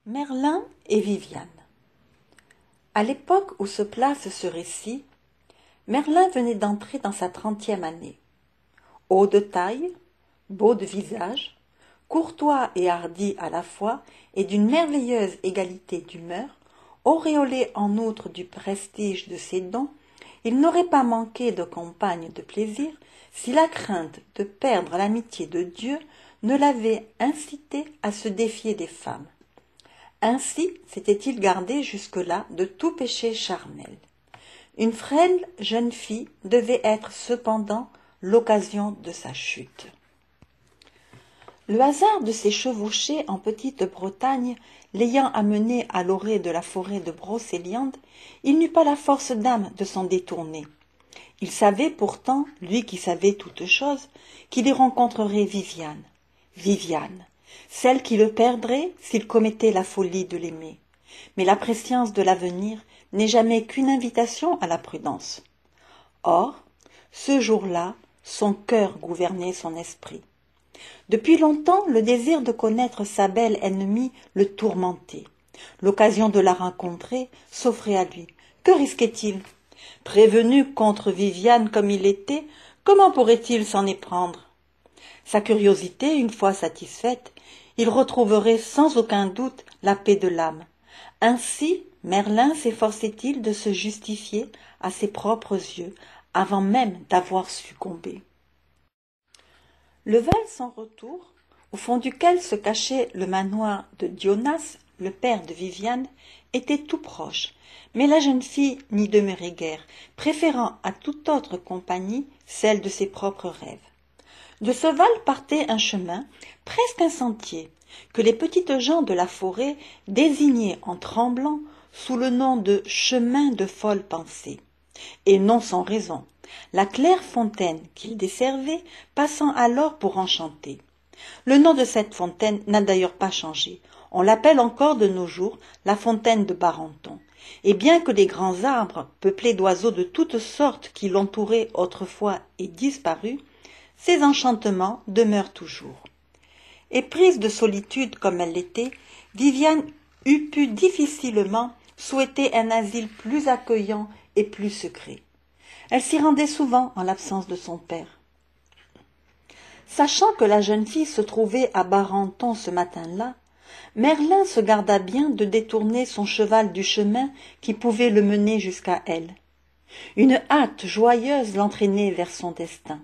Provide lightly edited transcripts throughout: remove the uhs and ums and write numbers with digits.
Merlin et Viviane. À l'époque où se place ce récit, Merlin venait d'entrer dans sa 30e année. Haut de taille, beau de visage, courtois et hardi à la fois et d'une merveilleuse égalité d'humeur, auréolé en outre du prestige de ses dons, il n'aurait pas manqué de compagnes de plaisir si la crainte de perdre l'amitié de Dieu ne l'avait incité à se défier des femmes. Ainsi s'était-il gardé jusque-là de tout péché charnel. Une frêle jeune fille devait être cependant l'occasion de sa chute. Le hasard de ses chevauchées en Petite-Bretagne l'ayant amené à l'orée de la forêt de Brocéliande, il n'eut pas la force d'âme de s'en détourner. Il savait pourtant, lui qui savait toutes choses, qu'il y rencontrerait Viviane, celle qui le perdrait s'il commettait la folie de l'aimer. Mais la prescience de l'avenir n'est jamais qu'une invitation à la prudence. Or, ce jour-là, son cœur gouvernait son esprit. Depuis longtemps, le désir de connaître sa belle ennemie le tourmentait. L'occasion de la rencontrer s'offrait à lui. Que risquait-il? Prévenu contre Viviane comme il était, comment pourrait-il s'en éprendre? Sa curiosité, une fois satisfaite, il retrouverait sans aucun doute la paix de l'âme. Ainsi, Merlin s'efforçait-il de se justifier à ses propres yeux, avant même d'avoir succombé. Le val sans retour, au fond duquel se cachait le manoir de Dionas, le père de Viviane, était tout proche, mais la jeune fille n'y demeurait guère, préférant à toute autre compagnie celle de ses propres rêves. De ce val partait un chemin, presque un sentier, que les petites gens de la forêt désignaient en tremblant sous le nom de chemin de folles pensées. Et non sans raison, la claire fontaine qu'il desservait passant alors pour enchantée. Le nom de cette fontaine n'a d'ailleurs pas changé. On l'appelle encore de nos jours la fontaine de Barenton. Et bien que les grands arbres, peuplés d'oiseaux de toutes sortes qui l'entouraient autrefois aient disparu, ces enchantements demeurent toujours. Éprise de solitude comme elle l'était, Viviane eût pu difficilement souhaiter un asile plus accueillant et plus secret. Elle s'y rendait souvent en l'absence de son père. Sachant que la jeune fille se trouvait à Barenton ce matin-là, Merlin se garda bien de détourner son cheval du chemin qui pouvait le mener jusqu'à elle. Une hâte joyeuse l'entraînait vers son destin.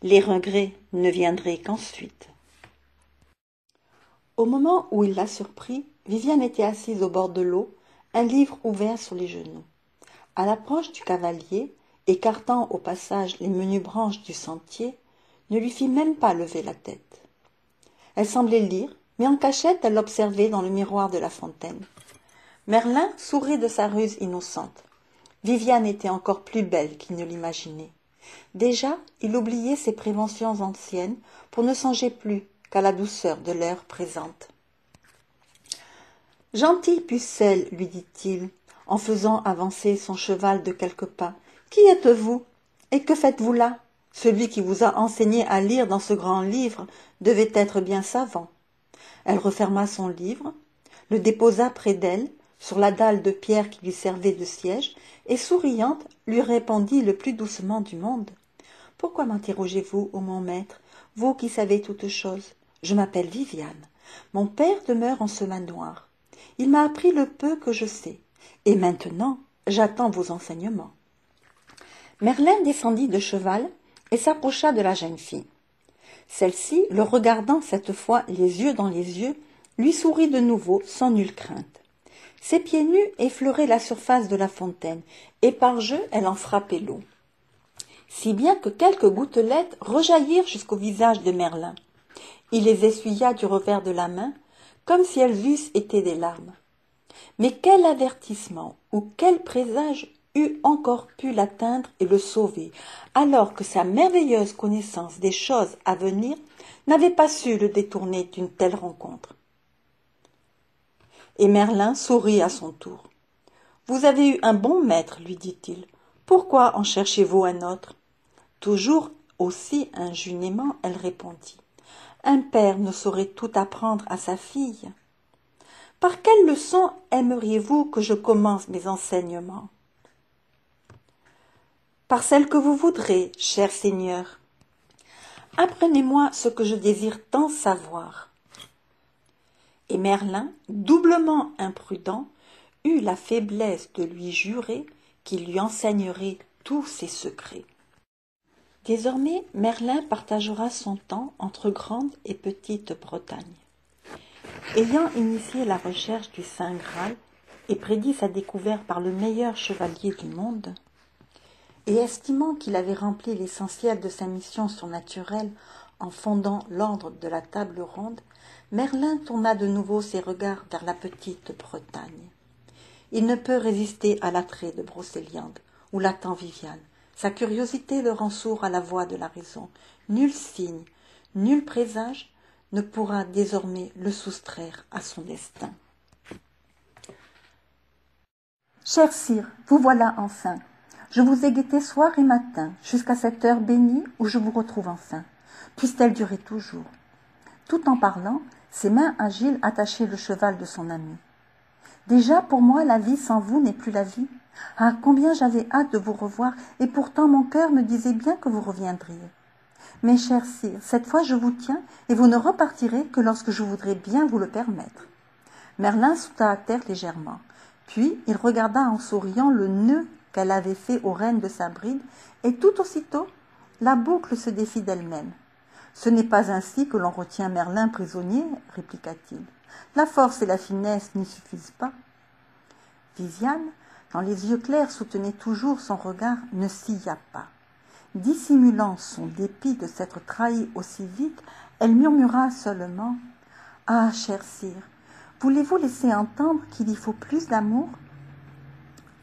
Les regrets ne viendraient qu'ensuite. Au moment où il la surprit, Viviane était assise au bord de l'eau, un livre ouvert sur les genoux. À l'approche du cavalier, écartant au passage les menues branches du sentier, ne lui fit même pas lever la tête. Elle semblait lire, mais en cachette elle l'observait dans le miroir de la fontaine. Merlin sourit de sa ruse innocente. Viviane était encore plus belle qu'il ne l'imaginait. Déjà, il oubliait ses préventions anciennes pour ne songer plus qu'à la douceur de l'heure présente. « Gentille pucelle, lui dit-il, en faisant avancer son cheval de quelques pas, qui êtes-vous et que faites-vous là? Celui qui vous a enseigné à lire dans ce grand livre devait être bien savant. » Elle referma son livre, le déposa près d'elle, sur la dalle de pierre qui lui servait de siège, et souriante, lui répondit le plus doucement du monde. « Pourquoi m'interrogez-vous, ô mon maître, vous qui savez toutes choses? Je m'appelle Viviane. Mon père demeure en ce manoir. Il m'a appris le peu que je sais, et maintenant j'attends vos enseignements. » Merlin descendit de cheval et s'approcha de la jeune fille. Celle-ci, le regardant cette fois les yeux dans les yeux, lui sourit de nouveau sans nulle crainte. Ses pieds nus effleuraient la surface de la fontaine, et par jeu elle en frappait l'eau. Si bien que quelques gouttelettes rejaillirent jusqu'au visage de Merlin. Il les essuya du revers de la main, comme si elles eussent été des larmes. Mais quel avertissement ou quel présage eût encore pu l'atteindre et le sauver, alors que sa merveilleuse connaissance des choses à venir n'avait pas su le détourner d'une telle rencontre. Et Merlin sourit à son tour. « Vous avez eu un bon maître, lui dit-il. Pourquoi en cherchez-vous un autre ?» Toujours aussi ingénument, elle répondit. « Un père ne saurait tout apprendre à sa fille. » Par quelle leçon aimeriez-vous que je commence mes enseignements? Par celle que vous voudrez, cher Seigneur. Apprenez-moi ce que je désire tant savoir. Et Merlin, doublement imprudent, eut la faiblesse de lui jurer qu'il lui enseignerait tous ses secrets. Désormais, Merlin partagera son temps entre Grande et Petite Bretagne. Ayant initié la recherche du Saint Graal et prédit sa découverte par le meilleur chevalier du monde, et estimant qu'il avait rempli l'essentiel de sa mission surnaturelle en fondant l'ordre de la table ronde, Merlin tourna de nouveau ses regards vers la Petite Bretagne. Il ne peut résister à l'attrait de Brocéliande, où l'attend Viviane. Sa curiosité le rend sourd à la voix de la raison. Nul signe, nul présage ne pourra désormais le soustraire à son destin. Cher sire, vous voilà enfin. Je vous ai guetté soir et matin, jusqu'à cette heure bénie où je vous retrouve enfin. Puisse-t-elle durer toujours? Tout en parlant, ses mains agiles attachaient le cheval de son ami. Déjà, pour moi, la vie sans vous n'est plus la vie. Ah, combien j'avais hâte de vous revoir, et pourtant mon cœur me disait bien que vous reviendriez. Mais cher sire, cette fois je vous tiens, et vous ne repartirez que lorsque je voudrais bien vous le permettre. Merlin sauta à terre légèrement. Puis il regarda en souriant le nœud qu'elle avait fait aux rênes de sa bride, et tout aussitôt, la boucle se défit d'elle-même. « Ce n'est pas ainsi que l'on retient Merlin prisonnier, répliqua-t-il. La force et la finesse n'y suffisent pas. » Viviane, dont les yeux clairs soutenaient toujours son regard, ne sia pas. Dissimulant son dépit de s'être trahie aussi vite, elle murmura seulement « Ah, cher sire, voulez-vous laisser entendre qu'il y faut plus d'amour ?»«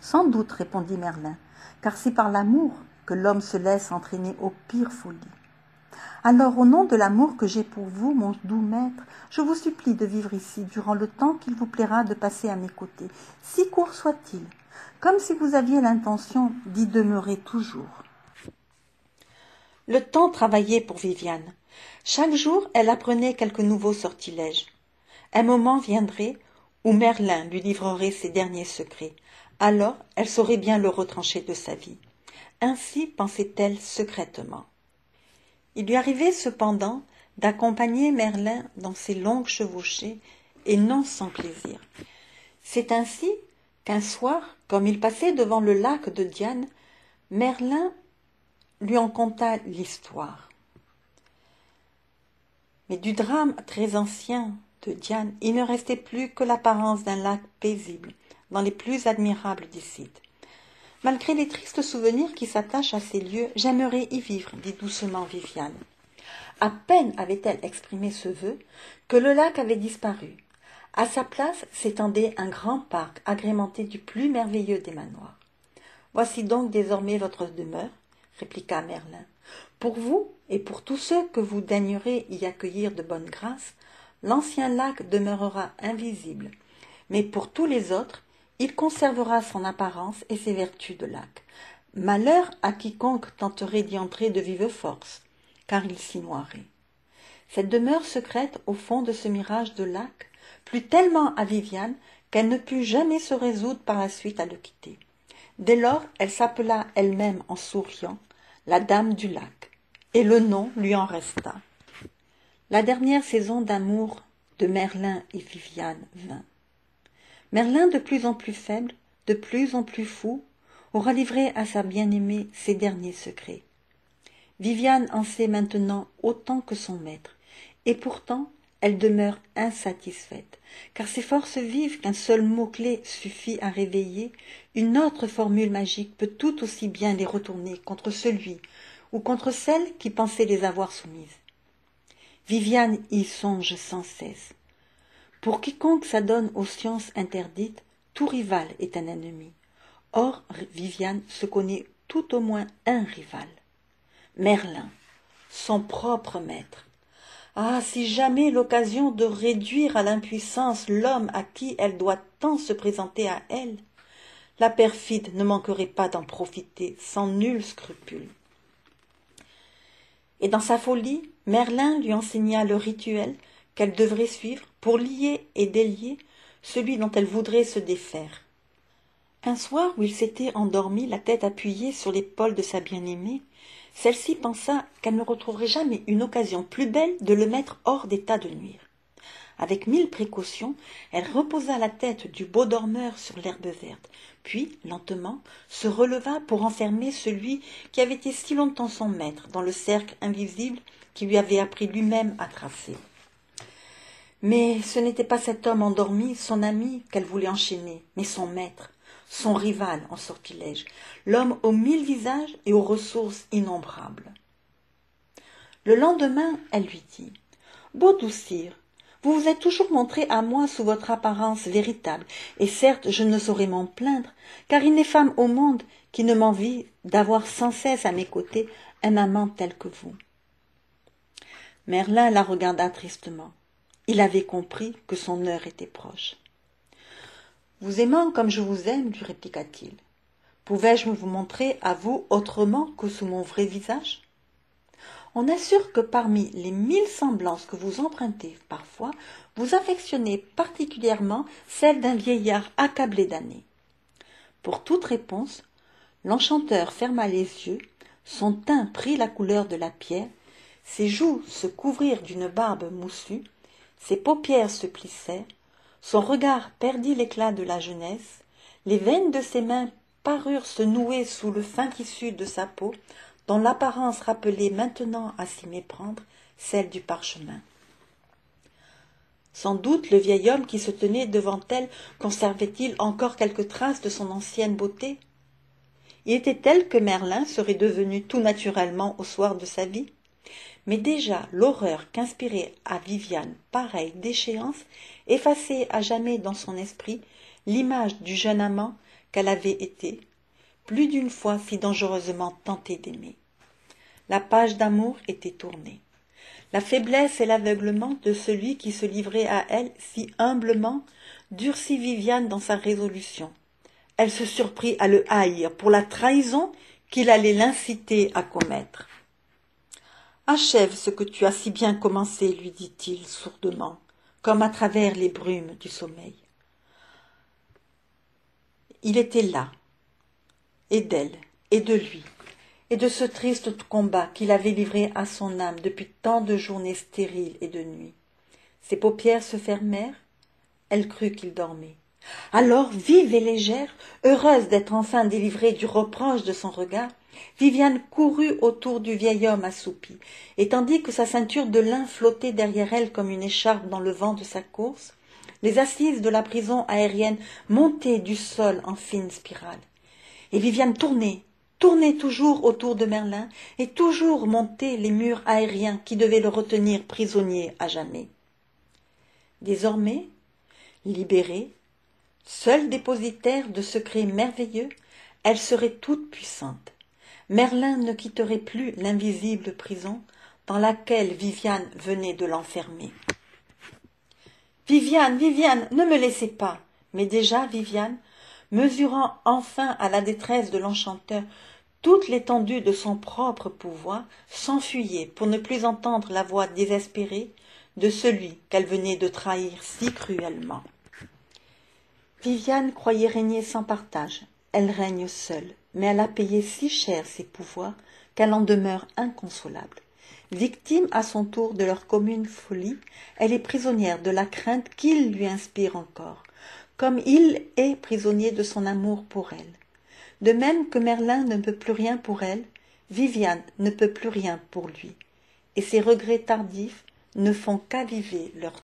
Sans doute, répondit Merlin, car c'est par l'amour que l'homme se laisse entraîner aux pires folies. Alors, au nom de l'amour que j'ai pour vous, mon doux maître, je vous supplie de vivre ici durant le temps qu'il vous plaira de passer à mes côtés, si court soit-il, comme si vous aviez l'intention d'y demeurer toujours. » Le temps travaillait pour Viviane. Chaque jour, elle apprenait quelque nouveau sortilège. Un moment viendrait où Merlin lui livrerait ses derniers secrets. Alors, elle saurait bien le retrancher de sa vie. Ainsi pensait-elle secrètement. Il lui arrivait cependant d'accompagner Merlin dans ses longues chevauchées, et non sans plaisir. C'est ainsi qu'un soir, comme il passait devant le lac de Diane, Merlin lui en conta l'histoire. Mais du drame très ancien de Diane, il ne restait plus que l'apparence d'un lac paisible, dans les plus admirables des sites. Malgré les tristes souvenirs qui s'attachent à ces lieux, j'aimerais y vivre, dit doucement Viviane. À peine avait-elle exprimé ce vœu que le lac avait disparu. À sa place s'étendait un grand parc agrémenté du plus merveilleux des manoirs. « Voici donc désormais votre demeure, » répliqua Merlin. « Pour vous et pour tous ceux que vous daignerez y accueillir de bonne grâce, l'ancien lac demeurera invisible, mais pour tous les autres, il conservera son apparence et ses vertus de lac. Malheur à quiconque tenterait d'y entrer de vive force, car il s'y noierait. » Cette demeure secrète au fond de ce mirage de lac plut tellement à Viviane qu'elle ne put jamais se résoudre par la suite à le quitter. Dès lors, elle s'appela elle-même en souriant la Dame du lac, et le nom lui en resta. La dernière saison d'amour de Merlin et Viviane vint. Merlin, de plus en plus faible, de plus en plus fou, aura livré à sa bien-aimée ses derniers secrets. Viviane en sait maintenant autant que son maître, et pourtant elle demeure insatisfaite, car ces forces vives qu'un seul mot-clé suffit à réveiller, une autre formule magique peut tout aussi bien les retourner contre celui ou contre celle qui pensait les avoir soumises. Viviane y songe sans cesse. Pour quiconque s'adonne aux sciences interdites, tout rival est un ennemi. Or, Viviane se connaît tout au moins un rival. Merlin, son propre maître. Ah, si jamais l'occasion de réduire à l'impuissance l'homme à qui elle doit tant se présenter à elle, la perfide ne manquerait pas d'en profiter sans nul scrupule. Et dans sa folie, Merlin lui enseigna le rituel qu'elle devrait suivre pour lier et délier celui dont elle voudrait se défaire. Un soir où il s'était endormi, la tête appuyée sur l'épaule de sa bien-aimée, celle-ci pensa qu'elle ne retrouverait jamais une occasion plus belle de le mettre hors d'état de nuire. Avec 1000 précautions, elle reposa la tête du beau dormeur sur l'herbe verte, puis, lentement, se releva pour enfermer celui qui avait été si longtemps son maître dans le cercle invisible qui lui avait appris lui-même à tracer. Mais ce n'était pas cet homme endormi, son ami, qu'elle voulait enchaîner, mais son maître, son rival en sortilège, l'homme aux 1000 visages et aux ressources innombrables. Le lendemain, elle lui dit « Beau doux sire, vous vous êtes toujours montré à moi sous votre apparence véritable, et certes je ne saurais m'en plaindre, car il n'est femme au monde qui ne m'envie d'avoir sans cesse à mes côtés un amant tel que vous. » Merlin la regarda tristement. Il avait compris que son heure était proche. « Vous aimant comme je vous aime, lui répliqua-t-il, pouvais-je vous montrer à vous autrement que sous mon vrai visage ? On assure que parmi les 1000 semblances que vous empruntez parfois, vous affectionnez particulièrement celle d'un vieillard accablé d'années. » Pour toute réponse, l'enchanteur ferma les yeux, son teint prit la couleur de la pierre, ses joues se couvrirent d'une barbe moussue, ses paupières se plissèrent, son regard perdit l'éclat de la jeunesse, les veines de ses mains parurent se nouer sous le fin tissu de sa peau, dont l'apparence rappelait maintenant à s'y méprendre celle du parchemin. Sans doute le vieil homme qui se tenait devant elle conservait-il encore quelques traces de son ancienne beauté. Il était tel que Merlin serait devenu tout naturellement au soir de sa vie. Mais déjà l'horreur qu'inspirait à Viviane pareille déchéance effaçait à jamais dans son esprit l'image du jeune amant qu'elle avait été, plus d'une fois si dangereusement tentée d'aimer. La page d'amour était tournée. La faiblesse et l'aveuglement de celui qui se livrait à elle si humblement durcit Viviane dans sa résolution. Elle se surprit à le haïr pour la trahison qu'il allait l'inciter à commettre. « Achève ce que tu as si bien commencé, lui dit-il sourdement, comme à travers les brumes du sommeil. » Il était là, et d'elle, et de lui, et de ce triste combat qu'il avait livré à son âme depuis tant de journées stériles et de nuits. Ses paupières se fermèrent, elle crut qu'il dormait. Alors, vive et légère, heureuse d'être enfin délivrée du reproche de son regard, Viviane courut autour du vieil homme assoupi, et tandis que sa ceinture de lin flottait derrière elle comme une écharpe dans le vent de sa course, les assises de la prison aérienne montaient du sol en fine spirale. Et Viviane tournait toujours autour de Merlin, et toujours montait les murs aériens qui devaient le retenir prisonnier à jamais. Désormais, libérée, seule dépositaire de secrets merveilleux, elle serait toute puissante. Merlin ne quitterait plus l'invisible prison dans laquelle Viviane venait de l'enfermer. « Viviane, Viviane, ne me laissez pas !» Mais déjà Viviane, mesurant enfin à la détresse de l'enchanteur toute l'étendue de son propre pouvoir, s'enfuyait pour ne plus entendre la voix désespérée de celui qu'elle venait de trahir si cruellement. Viviane croyait régner sans partage. Elle règne seule, mais elle a payé si cher ses pouvoirs qu'elle en demeure inconsolable. Victime à son tour de leur commune folie, elle est prisonnière de la crainte qu'il lui inspire encore, comme il est prisonnier de son amour pour elle. De même que Merlin ne peut plus rien pour elle, Viviane ne peut plus rien pour lui, et ses regrets tardifs ne font qu'aviver leur